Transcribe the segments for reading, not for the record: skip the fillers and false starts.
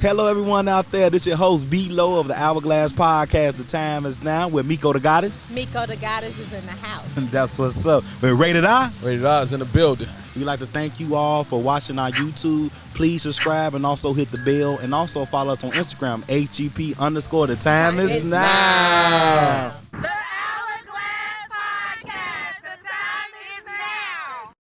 Hello, everyone out there. This is your host, B-Lo of the Hourglass podcast. The time is now with Miko the Goddess. Miko the Goddess is in the house. And that's what's up. We're Rated R. Rated R is in the building. We'd like to thank you all for watching our YouTube. Please subscribe and also hit the bell. And also follow us on Instagram, HGP_. The time is now. The Hourglass Podcast. The time is now.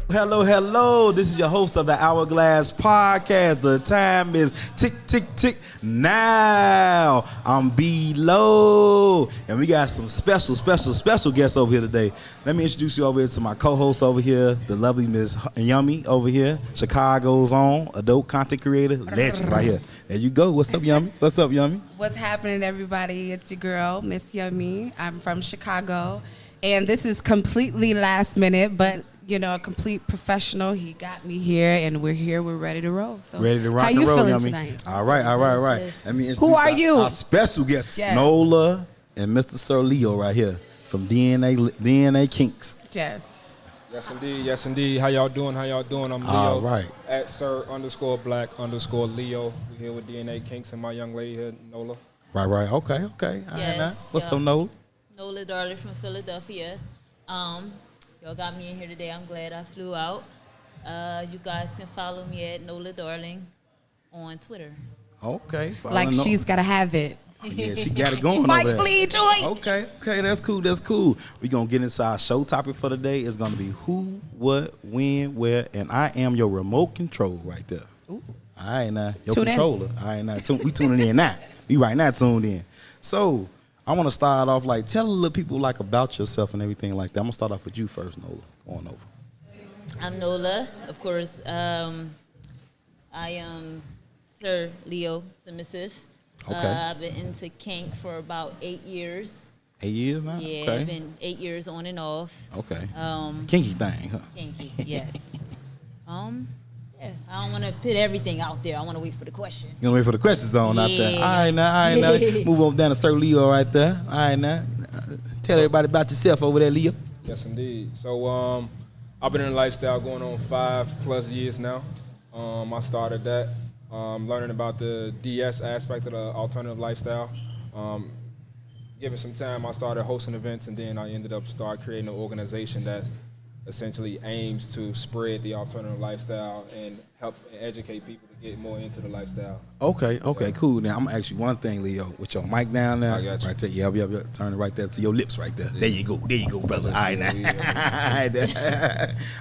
Hello, hello. This is your host of the Hourglass podcast. The time is tick, tick, tick. Now, I'm B-Lo. And we got some special guests over here today. Let me introduce you over here to my co-host over here, the lovely Miss Yummy over here, Chicago's own adult content creator, legend right here. There you go. What's up, Yummy? What's up, Yummy? What's happening, everybody? It's your girl, Miss Yummy. I'm from Chicago. And this is completely last minute, but you know, a complete professional. He got me here, and we're here. We're ready to roll. So, ready to rock how and you roll, feeling Yummy. tonight? All right. Let me introduce Who are you? Our special guest, Yes. Nola and Mr. Sir Leo right here from DNA Kinks. Yes. Yes, indeed. How y'all doing? I'm Leo. All right. At Sir_Black_Leo. We here with DNA Kinks and my young lady here, Nola. Right. Okay. All right, now. What's up, Nola? Nola Darling from Philadelphia. Y'all got me in here today. I'm glad I flew out. You guys can follow me at Nola Darling on Twitter. Okay. Like she's got to have it. Yeah, she got it going Spike over there. Lee, joy. Okay, that's cool. We're going to get into our show topic for the day. It's going to be who, what, when, where, and I am your remote control right there. Ooh. All right, now. Your Tune controller. in. All right, now. We tuning in now. We right now tuned in. So, I want to start off tell a little people about yourself and everything like that. I'm going to start off with you first, Nola. Go on over. I'm Nola, of course. I am Sir Leo Submissive. Okay. I've been into kink for about 8 years. 8 years now? Yeah, Okay. I've been 8 years on and off. Okay. Kinky thing, huh? Kinky, yes. Yeah, I don't want to put everything out there. I want to wait for the question. You gonna wait for the questions on out there. Yeah. All right now. Move on down to Sir Leo right there. All right now. Tell everybody about yourself over there, Leo. Yes, indeed. So I've been in lifestyle going on 5+ years now. I started that learning about the DS aspect of the alternative lifestyle. Given some time, I started hosting events, and then I ended up creating an organization that essentially aims to spread the alternative lifestyle and help educate people to get more into the lifestyle. Okay, cool. Now I'm gonna ask you one thing, Leo. With your mic down there, I got you. right there. Yeah. Turn it right there to your lips, right there. There you go, brother. All right now.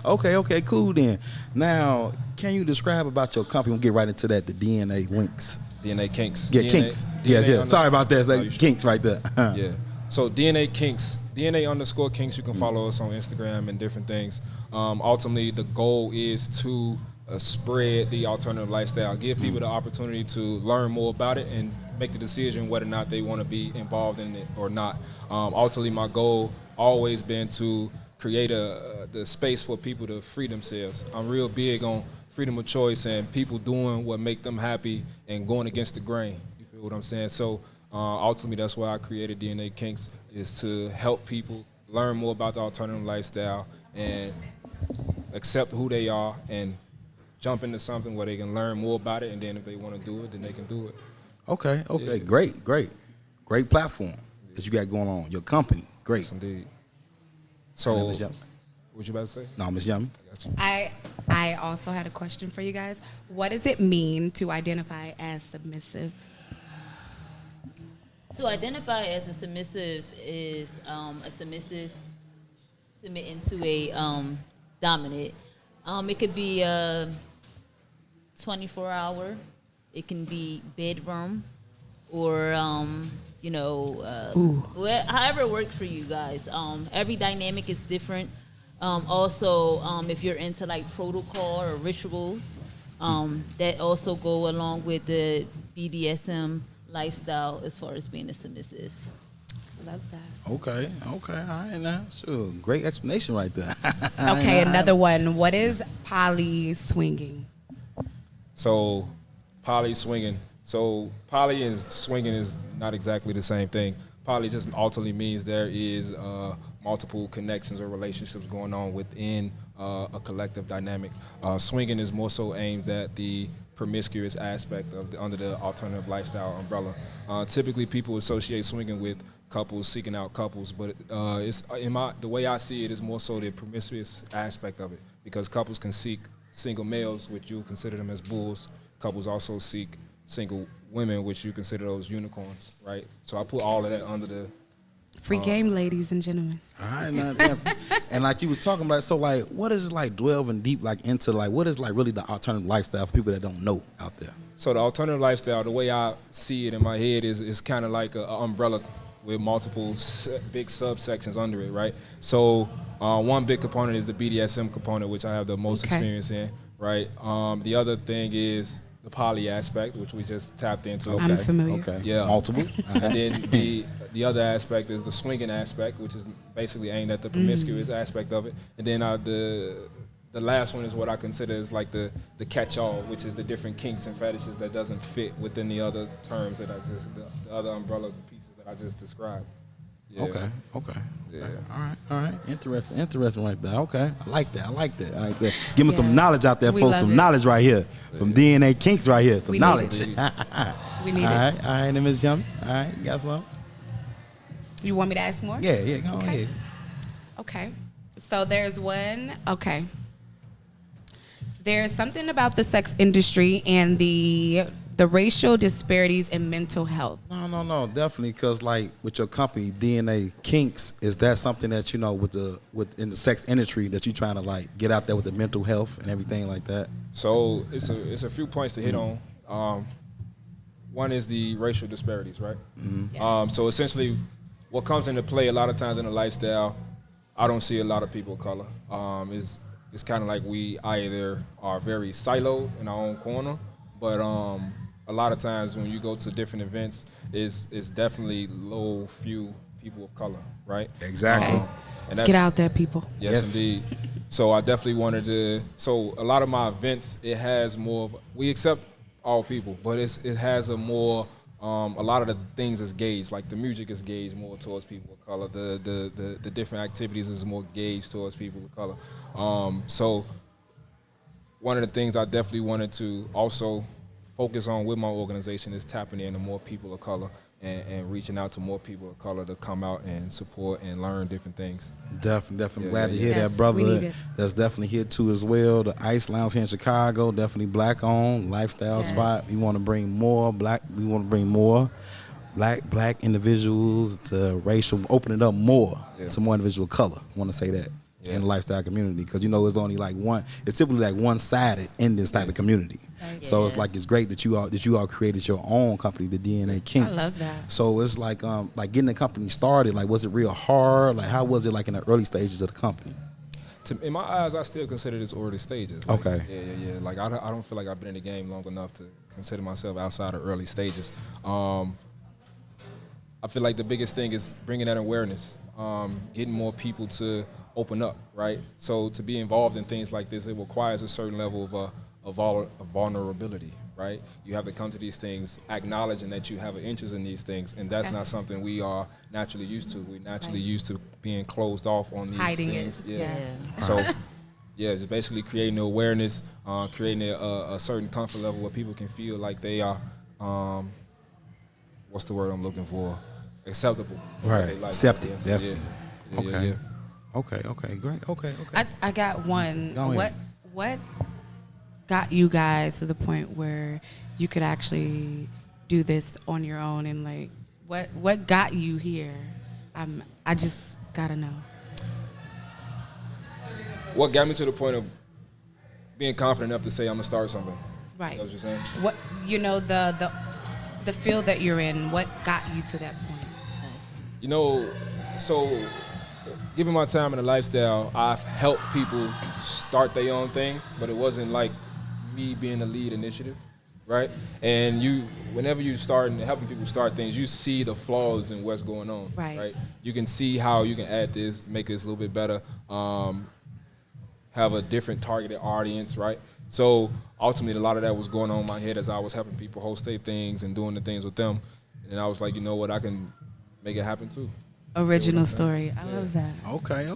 Okay, cool then. Now, can you describe about your company? We'll get right into that. The DNA links. DNA Kinks. Yeah, Kinks. Yes. Sorry about that. It's Kinks right there. Yeah. So DNA Kinks, DNA_Kinks. You can follow us on Instagram and different things. Ultimately, the goal is to spread the alternative lifestyle, give people the opportunity to learn more about it and make the decision whether or not they want to be involved in it or not. Ultimately, my goal always been to create the space for people to free themselves. I'm real big on freedom of choice and people doing what make them happy and going against the grain. You feel what I'm saying? So ultimately, that's why I created DNA Kinks, is to help people learn more about the alternative lifestyle and accept who they are and jump into something where they can learn more about it, and then if they want to do it, then they can do it. Okay, Yeah. great platform that you got going on. Your company, great. Yes, indeed. So, Miss Yummy. what you about to say? No, Miss Yummy. I got you. I also had a question for you guys. What does it mean to identify as submissive? To identify as a submissive is a submissive submitting to a dominant. It could be a 24-hour. It can be bedroom, or however it works for you guys. Every dynamic is different. Also, if you're into like protocol or rituals, that also go along with the BDSM lifestyle as far as being a submissive. Love that. Okay, all right now. Sure. Great explanation right there. Okay, another one. What is poly swinging? So, poly swinging. So, poly and swinging is not exactly the same thing. Poly just ultimately means there is multiple connections or relationships going on within a collective dynamic. Swinging is more so aimed at the promiscuous aspect of under the alternative lifestyle umbrella. Typically, people associate swinging with couples seeking out couples, but it's the way I see it is more so the promiscuous aspect of it, because couples can seek single males, which you consider them as bulls. Couples also seek single women, which you consider those unicorns, right? So I put all of that under the Free game, ladies and gentlemen. All right, now, and like you was talking about, so like, what is like delving deep like into like what is like really the alternative lifestyle for people that don't know out there? So the alternative lifestyle, the way I see it in my head is kind of like an umbrella with multiple big subsections under it, right? So one big component is the BDSM component, which I have the most experience in, right? The other thing is the poly aspect, which we just tapped into. Okay. I'm familiar. Okay. Yeah. Multiple. And then the other aspect is the swinging aspect, which is basically aimed at the promiscuous aspect of it. And then the last one is what I consider is like the catch-all, which is the different kinks and fetishes that doesn't fit within the other terms that the other umbrella pieces that I just described. Yeah. Okay. Yeah. All right. Interesting right there. Okay. I like that. Give me some knowledge out there, We folks. love Some it. knowledge right here. From DNA Kinks right here. Some We need knowledge. it. All We need it. right, and Miss Jump. All right, you got some? You want me to ask more? Yeah, go Okay. ahead. Okay. So there's one. Okay. There's something about the sex industry and the racial disparities in mental health. No, definitely, because like with your company, DNA Kinks, is that something that you know in the sex industry that you trying to like get out there with the mental health and everything like that? So it's a few points to hit on. One is the racial disparities, right? Yes. So essentially, what comes into play a lot of times in the lifestyle, I don't see a lot of people of color. It's kind of like we either are very siloed in our own corner, but a lot of times when you go to different events, it's definitely few people of color, right? Exactly. And that's, Get out there, people. Yes, indeed. So I definitely wanted to. So a lot of my events, it has more. We accept all people, but it has a more. A lot of the things is gauged, like the music is gauged more towards people of color. The different activities is more gauged towards people of color. So one of the things I definitely wanted to also focus on with my organization is tapping into more people of color and reaching out to more people of color to come out and support and learn different things. Definitely. Yeah, Glad to hear Yes, that, brother. we need it. That's definitely here too as well. The Ice Lounge here in Chicago, definitely black owned lifestyle Yes. spot. We want to bring more black. We want to bring more black individuals to racial, open it up more to more individual of color. I want to say that in the lifestyle community, because you know it's only like one. It's typically like one-sided in this type of community. Right. So it's like it's great that you all created your own company, the DNA Kinks. I love that. So it's like getting the company started. Like, was it real hard? Like, how was it like in the early stages of the company? In my eyes, I still consider this early stages. Like, Okay. Yeah. Like I don't feel like I've been in the game long enough to consider myself outside of early stages. I feel like the biggest thing is bringing that awareness, getting more people to open up, right? So to be involved in things like this, it requires a certain level of vulnerability, right? You have to come to these things acknowledging that you have an interest in these things, and that's not something we are naturally used to. We're naturally used to being closed off on these Hiding things. it. Yeah. Yeah. So, just basically creating the awareness, creating a certain comfort level where people can feel like they are, what's the word I'm looking for? Acceptable. Right. Like, Accepted, yeah, definitely. yeah, Okay. yeah. Okay, great. Okay. I got one. Go ahead. What got you guys to the point where you could actually do this on your own, and like what got you here? I just gotta know. What got me to the point of being confident enough to say I'm gonna start something? Right. That's what you're saying? What the field that you're in? What got you to that point? You know, so given my time in the lifestyle, I've helped people start their own things, but it wasn't like me being the lead initiative, right? And whenever you start helping people start things, you see the flaws in what's going on, right? You can see how you can add this, make this a little bit better, have a different targeted audience, right? So ultimately, a lot of that was going on in my head as I was helping people host their things and doing the things with them. And I was like, you know what, I can make it happen too. Original story. I love that. Okay.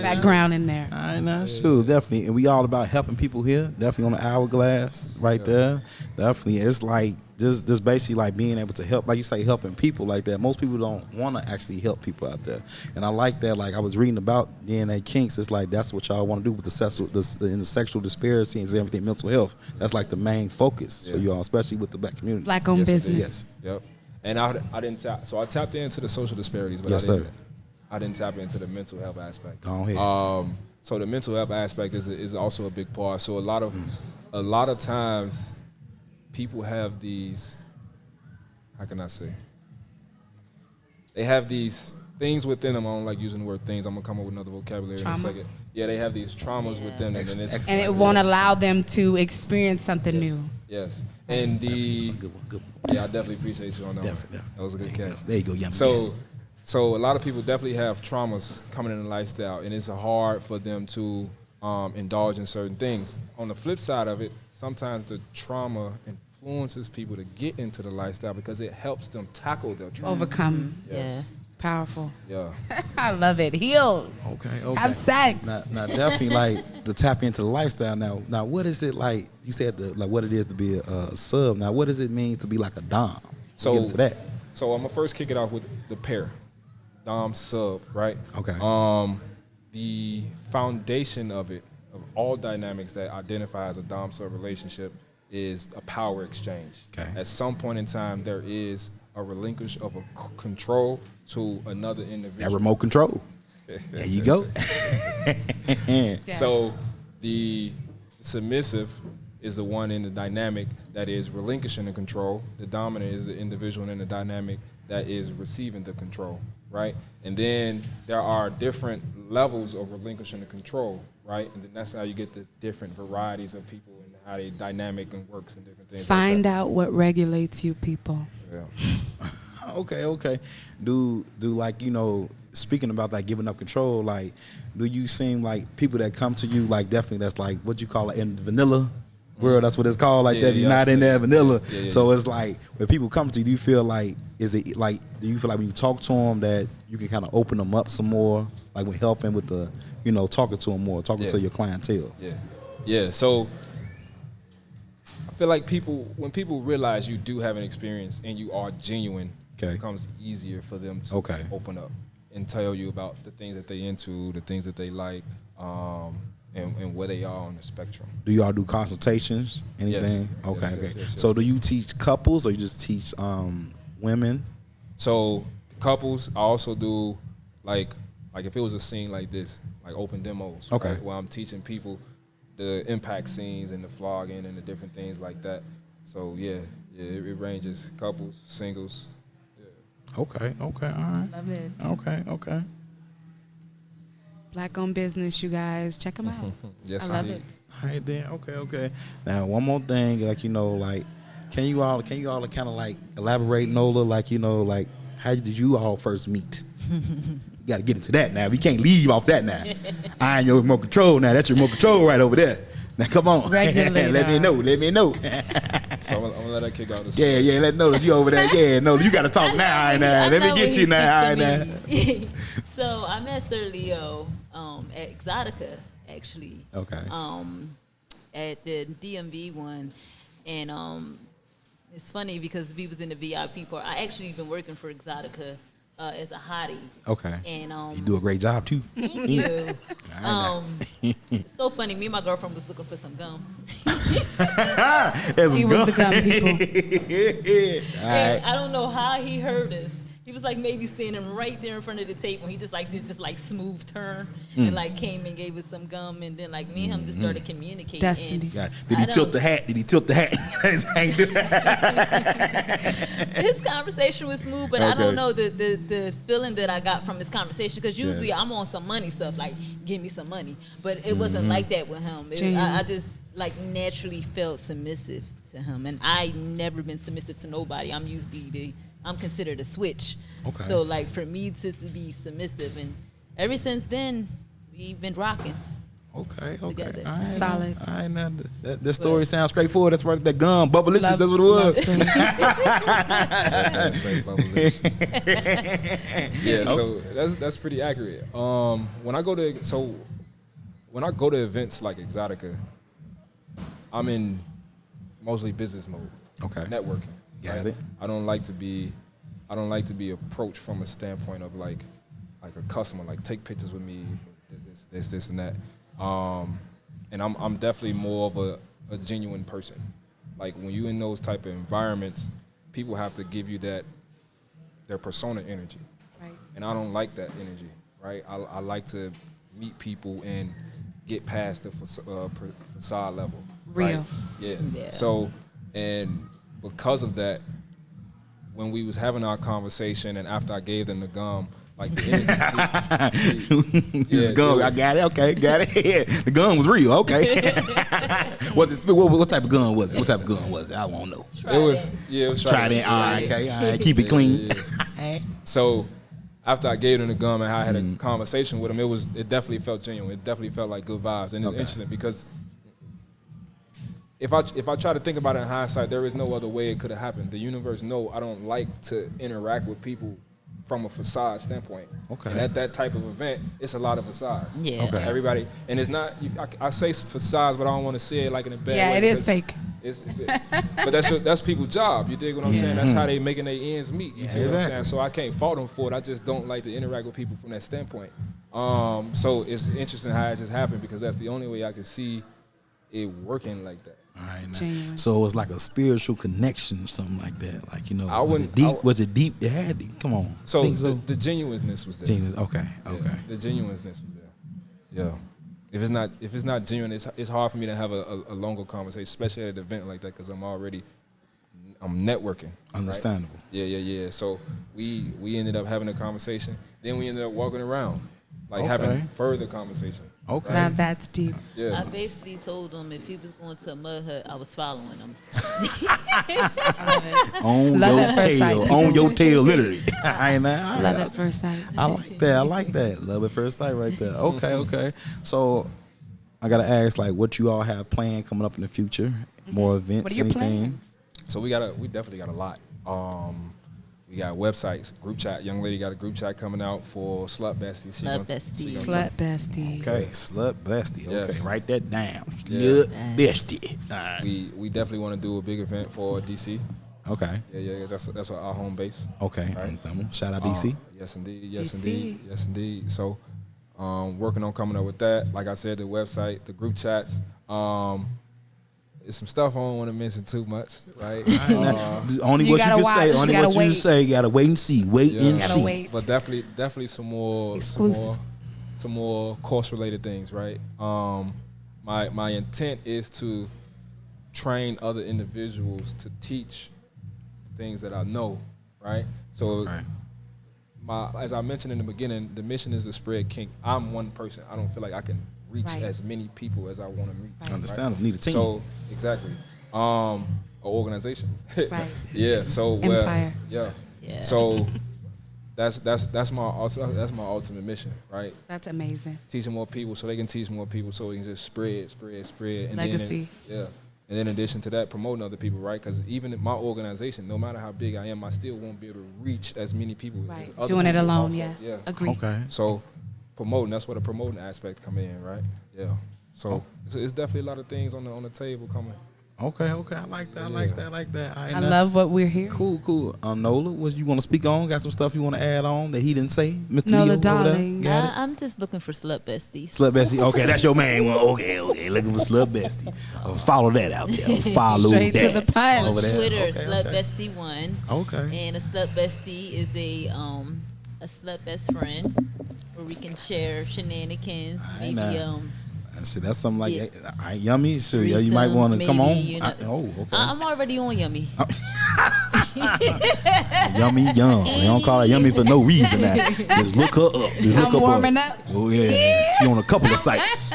Background in there. I know, sure, definitely. And we all about helping people here. Definitely on the Hourglass right there. Definitely. It's like just basically like being able to help, like you say, helping people like that. Most people don't want to actually help people out there. And I like that. Like I was reading about DNA Kinks. It's like that's what y'all want to do with in the sexual disparity and everything, mental health. That's like the main focus for y'all, especially with the black community. Black-owned business. Yes. Yep. And I didn't tap. So I tapped into the social disparities, but I didn't tap into the mental health aspect. Go ahead. So the mental health aspect is also a big part. So a lot of times, people have these. How can I say? They have these things within them. I don't like using the word things. I'm gonna come up with another vocabulary in a second. Yeah, they have these traumas within them, and it won't allow them to experience something new. Yes. And good one. Yeah, I definitely appreciate you on that. Definitely. That was a good catch. There you go, young So a lot of people definitely have traumas coming in the lifestyle, and it's hard for them to indulge in certain things. On the flip side of it, sometimes the trauma influences people to get into the lifestyle because it helps them tackle their trauma. Overcome. Yes. Yeah. Powerful. Yeah. I love it. Heal. Okay. Have sex. Now definitely like to tap into the lifestyle. Now what is it like? You said like what it is to be a sub. Now what does it mean to be like a dom? So get into that. So I'm gonna first kick it off with the pair, dom sub, right? Okay. The foundation of it, of all dynamics that identify as a dom sub relationship, is a power exchange. Okay. At some point in time, there is a relinquish of a control to another individual. That remote control. There you go. Yes. So the submissive is the one in the dynamic that is relinquishing the control. The dominant is the individual in the dynamic that is receiving the control, right? And then there are different levels of relinquishing the control, right? And then that's how you get the different varieties of people and how they dynamic and works and different things. Find like out what regulates you, people. that. Yeah. Okay. Do like, you know, speaking about like giving up control, like do you seem like people that come to you like definitely that's like what you call it in the vanilla world, that's what it's called, like that. You're not in that vanilla. So it's like when people come to you, do you feel like, is it like, do you feel like when you talk to them that you can kind of open them up some more, like when helping with the, you know, talking to them more, talking to your clientele? Yeah. So I feel like when people realize you do have an experience and you are genuine, it becomes easier for them to open up and tell you about the things that they into, the things that they like, and where they are on the spectrum. Do y'all do consultations? Anything? Yes. Okay. Yes. So do you teach couples or you just teach women? So couples, I also do like if it was a scene like this, like open demos. Okay. Right, where I'm teaching people the impact scenes and the flogging and the different things like that. So it ranges, couples, singles. Okay, all right. Love it. Okay. Black-owned business, you guys. Check them out. Yes, I love it. All right, then. Okay. Now, one more thing, like, you know, like, can you all kind of like elaborate, Nola, like, you know, like, how did you all first meet? You got to get into that now. We can't leave off that now. I ain't your remote control now. That's your remote control right over there. Now, come on. Regulator. Let me know. So I'm gonna let her kick out this. Yeah, let Nola, you over there. Yeah, Nola, you got to talk now. Let me get you now. So I met Sir Leo at Exotica, actually. Okay. At the DMV one, and it's funny because we was in the VIP part. I actually been working for Exotica as a hottie. Okay. And you do a great job too. Thank you. It's so funny. Me and my girlfriend was looking for some gum. She was the gum people. And I don't know how he heard us. He was like maybe standing right there in front of the table. He just like did this like smooth turn and like came and gave us some gum, and then like me and him just started communicating. Destiny. Yeah. Did he tilt the hat? Did he tilt the hat? His conversation was smooth, but I don't know the feeling that I got from his conversation, because usually I'm on some money stuff, like give me some money, but it wasn't like that with him. I just like naturally felt submissive to him, and I never been submissive to nobody. I'm usually I'm considered a switch. Okay. So like for me to be submissive, and ever since then we've been rocking. Okay. Together. All right, Solid. All right, now that story sounds straightforward. That's right. That gum, Bubblicious. That's what it was. Yeah, so that's pretty accurate. When I go to events like Exotica, I'm in mostly business mode. Okay. Networking. Got it. I don't like to be approached from a standpoint of like a customer, like take pictures with me, this and that. And I'm definitely more of a genuine person. Like when you in those type of environments, people have to give you their persona energy. Right. And I don't like that energy, right? I like to meet people and get past the facade level. Real. Right? Yeah. Yeah. So, and because of that, when we was having our conversation and after I gave them the gum, like the energy, Gum, I got it. Okay, got it. Yeah, the gun was real. Okay. Was it? What type of gun was it? What type of gun was it? I won't know. it was Trident. All right, okay. All right, keep it clean. Yeah. So after I gave them the gum and I had a conversation with them, it definitely felt genuine. It definitely felt like good vibes, and it's interesting because if I try to think about it in hindsight, there is no other way it could have happened. The universe know I don't like to interact with people from a facade standpoint. Okay. And at that type of event, it's a lot of facades. Yeah. Okay. Everybody, and it's not. I say facades, but I don't want to say it like in a bad way. Yeah, it is fake. But that's people's job. You dig what I'm saying? That's how they making their ends meet. You feel what I'm saying? So I can't fault them for it. I just don't like to interact with people from that standpoint. So it's interesting how it just happened, because that's the only way I can see it working like that. All right, now. Genuine. So it was like a spiritual connection or something like that. Like, was it wouldn't- deep? Was it deep? It had to. Come on. So Think the genuineness was there. Genuine. Okay. Yeah, Okay. the genuineness was there. Yeah. If it's not genuine, it's hard for me to have a longer conversation, especially at an event like that, because I'm networking. Understandable. Right? Yeah. So we ended up having a conversation. Then we ended up walking around, like having further conversation. Okay. Now that's deep. Yeah. I basically told him if he was going to a mud hut, I was following him. On Love your at first tail. sight. On your tail, literally. I ain't that. Love at first sight. I like that. Love at first sight right there. Okay. So I gotta ask, like, what you all have planned coming up in the future? More events, What are your anything? plans? So we definitely got a lot. We got websites, group chat. Young lady got a group chat coming out for Slut Bestie. Slut Bestie. Slut bestie. Okay, Slut Bestie. Okay, Yes. write that down. Yeah. Slut Bestie. All right. We definitely want to do a big event for DC. Okay. Yeah. That's our home base. Okay. Shout out DC. Yes, indeed. DC. So, working on coming up with that. Like I said, the website, the group chats. It's some stuff I don't want to mention too much, right? Only You what you gotta can watch, say. you Only gotta what you can wait. say. You gotta wait and see. Wait and Gotta see. wait. But definitely some more Exclusive. some more course related things, right? My intent is to train other individuals to teach things that I know, right? So Okay. as I mentioned in the beginning, the mission is to spread kink. I'm one person. I don't feel like I can reach Right. as many people as I want to reach. Right. Understandable. Need a team. So exactly, an organization. Right. Yeah. So Empire. Yeah. So that's my ultimate mission, right? That's amazing. Teaching more people so they can teach more people, so we can just spread, and Legacy. And then in addition to that, promoting other people, right? Because even in my organization, no matter how big I am, I still won't be able to reach as many people. Right. As other Doing it people alone, also. yeah. Agree. Okay. So promoting, that's where the promoting aspect come in, right? Yeah. So it's definitely a lot of things on the table coming. Okay. I like that. I like that. I like that. All right, I now- love what we're hearing. Cool. Nola, what you want to speak on? Got some stuff you want to add on that he didn't say, Mr. Nola Leo over there? Darling. Got it. I'm just looking for slut besties. Slut bestie. Okay, that's your main one. Okay. Looking for slut bestie. Follow that out there. Follow Straight that. to the punch. Over there. Twitter, Okay, slut okay. bestie 1. Okay. And a slut bestie is a slut best friend where we can share shenanigans, I maybe know. See, that's something like yummy. Sure, yeah, you threesomes, might want to come on. maybe, you know. Okay. I'm already on Yummy. Yummy, yum. They don't call her yummy for no reason. Now. Just look her up. Just look I'm her warming up. Oh yeah, she on a couple of sites.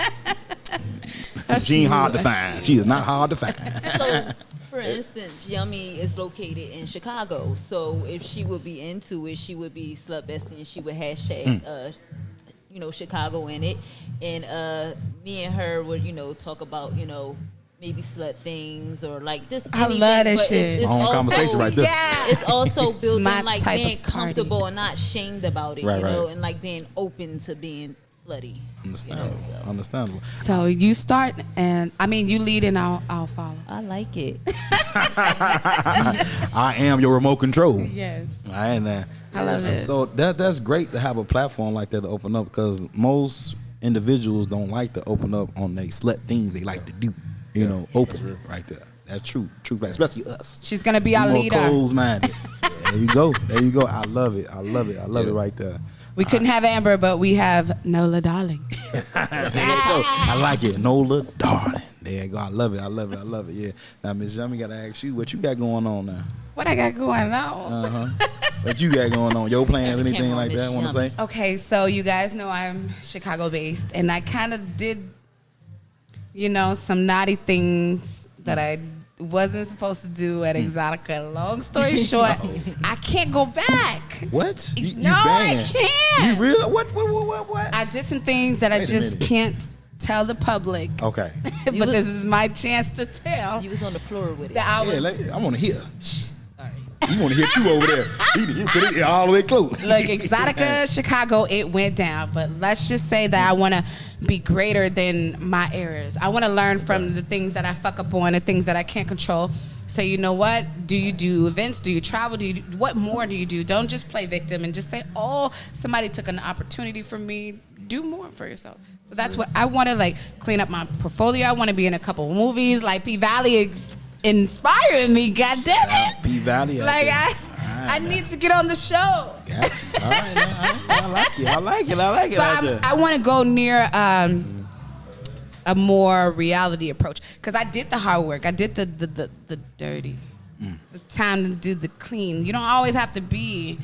She ain't hard to find. She is not hard to find. So, for instance, Yummy is located in Chicago. So if she would be into it, she would be slut bestie, and she would hashtag, Chicago in it. And me and her would, talk about, maybe slut things or like this. I love that but shit. It's Long also, conversation right there. Yeah. It's also building my like type being of party. comfortable and not shamed about it, Right, know, right. and like being open to being slutty. Understandable. So. Understandable. So you start, and I mean, you lead, and I'll follow. I like it. I am your remote control. Yes. I love it. So that's great to have a platform like that to open up, because most individuals don't like to open up on they slut things they like to do, openly right there. That's true, especially us. She's gonna be our more leader. closed-minded. There you go. I love it. I love it right there. We couldn't have Amber, but we have Nola Darling. There you go. I like it. Nola Darling. There you go. I love it. Yeah. Now, Miss Yummy, gotta ask you what you got going on now. What I got going on? What you got going on? Your plans, Have a anything camera like on that? Miss Want to say? Yummy. Okay, so you guys know I'm Chicago based, and I kind of did, some naughty things that I wasn't supposed to do at Exotica. Long story short, I can't go back. What? You No, I banned. can't. You real? What? I did some things that I Wait a just minute. can't tell the public. Okay. But this is my chance to tell. You was on the floor with it. That I was I want to hear. You want to hear two over there. He put it all the way close. Look, Exotica, Chicago, it went down. But let's just say that I want to be greater than my errors. I want to learn from the things that I fuck up on, the things that I can't control. Say, you know what? Do you do events? Do you travel? What more do you do? Don't just play victim and just say, oh, somebody took an opportunity from me. Do more for yourself. So that's what I want to clean up my portfolio. I want to be in a couple of movies. Like P Valley inspiring me. God damn it. P Valley. I need to get on the show. Got you. All right. I like it. I like it. So out there. I want to go near a more reality approach, because I did the hard work. I did the dirty. It's time to do the clean. You don't always have to be,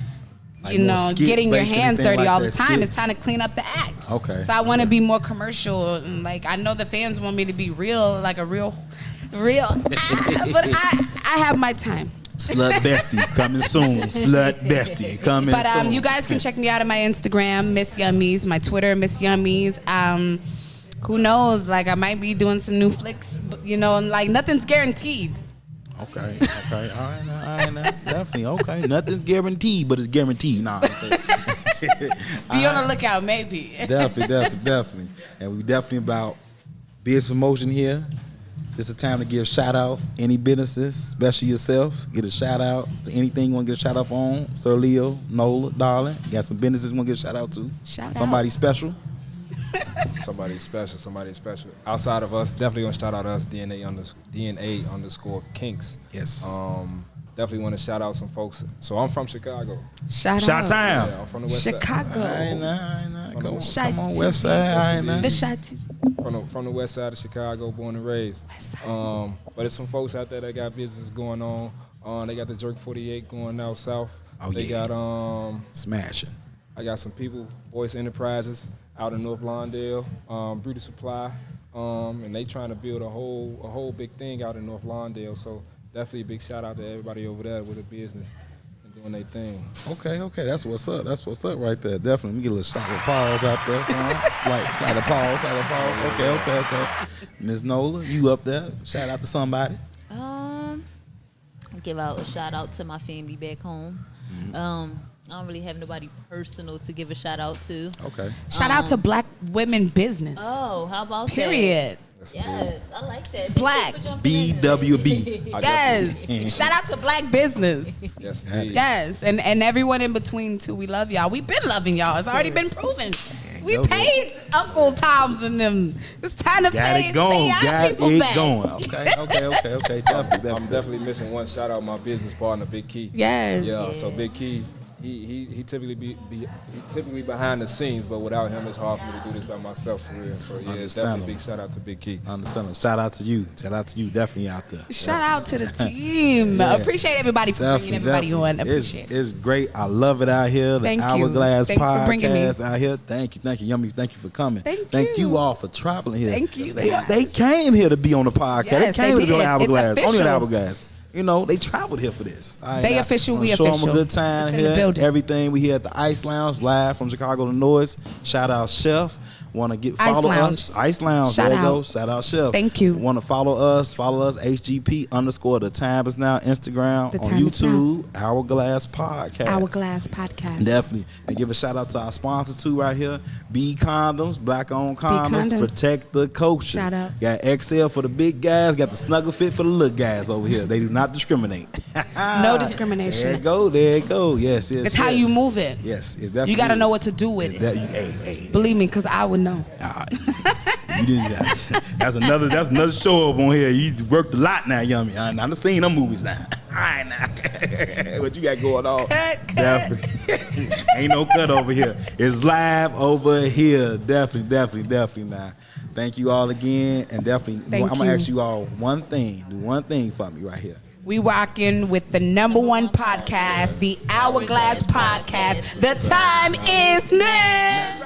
Like more skits, getting your based, hands anything dirty like all the that, time. skits. It's time to clean up the act. Okay. So I want to be more commercial, and I know the fans want me to be real, like a real. But I have my time. Slut Bestie coming soon. Slut Bestie coming soon. But you guys can check me out on my Instagram, Miss Yummies, my Twitter, Miss Yummies. Who knows? I might be doing some new flicks, but, nothing's guaranteed. Okay. All right. Now. Definitely. Okay. Nothing's guaranteed, but it's guaranteed. Nah, I'm saying. Be on the lookout, maybe. Definitely. And we definitely about business promotion here. This is a time to give shout outs. Any businesses, especially yourself, get a shout out to anything you want to get a shout out on. Sir Leo, Nola, Darling. Got some businesses you want to get a shout out to. Somebody special. Somebody special. Outside of us, definitely gonna shout out us, DNA _ Kinks. Yes. Definitely want to shout out some folks. So I'm from Chicago. Shout Shot out. time. Yeah, I'm from the west side. Chicago. I know. Shy Come on, T. West Side. I know. The shot. From the west side of Chicago, born and raised. But there's some folks out there that got business going on. They got the Jerk 48 going out south. Oh, they yeah. got Smashing. I got some people, Voice Enterprises, out in North Lawndale, Beauty Supply, and they trying to build a whole big thing out in North Lawndale. So definitely a big shout out to everybody over there with a business and doing their thing. Okay. That's what's up. Right there. Definitely. Let me get a little shot of pause out there. Slide of pause. Okay. Miss Nola, you up there? Shout out to somebody. Give out a shout out to my family back home. I don't really have nobody personal to give a shout out to. Okay. Shout out to Black women business. Oh, how about Period. that? Yes, I like that. Black. BWB. Yes. Shout out to Black business. Yes, indeed. Yes. And everyone in between too. We love y'all. We've been loving y'all. It's already been proven. We go, paid Uncle Tom's and them. It's time to Got pay it going. our Got people it back. going. Okay. Definitely. I'm definitely missing one shout out my business partner, Big Key. Yes. Yeah, so Big Key, he typically be behind the scenes, but without him, it's hard for me to do this by myself for real. So yeah, it's definitely a big shout out to Big Key. Understand. Shout out to you. Definitely out there. Shout out to the team. Yeah. Appreciate everybody for bringing everybody on. Appreciate it. It's great. I love it out here. The Thank you. Hourglass Thanks for bringing me. podcast out here. Thank you, Yummy. Thank you for coming. Thank you you. all for traveling here. Thank you. They came here to be on the podcast. Yes, they came they here to be on did. Hourglass. It's Only on official. Hourglass. You know, they traveled here for this. They official, we show official. them a good time It's in the here. building. Everything we here at the Ice Lounge, live from Chicago, Illinois. Shout out Chef. Want to follow Lounge. us? Ice Lounge. Shout there you out. go. Shout out Chef. Thank you. Want to follow us? HGP_ The Time Is Now. Instagram. The On Time Is YouTube. Hourglass Podcast. Hourglass podcast. Definitely. And give a shout out to our sponsors too right here. B Condoms, black owned condoms, Condoms. Protect the culture. Shout out. Got XL for the big guys, got the snuggle fit for the little guys over here. They do not discriminate. No discrimination. There you go. Yes. It's how you move it. Yes, it's definitely. You got to know what to do with it. Hey. Believe me, because I would know. You didn't. That's another show up on here. You worked a lot now, Yummy. I done seen them movies now. All right now. What you got going on? Cut. Definitely. Ain't no cut over here. It's live over here. Definitely now. Thank you all again, and definitely, I'm gonna ask you all one thing. Do one thing for me right here. We rocking with the #1 podcast, the Hourglass Podcast. The time is now.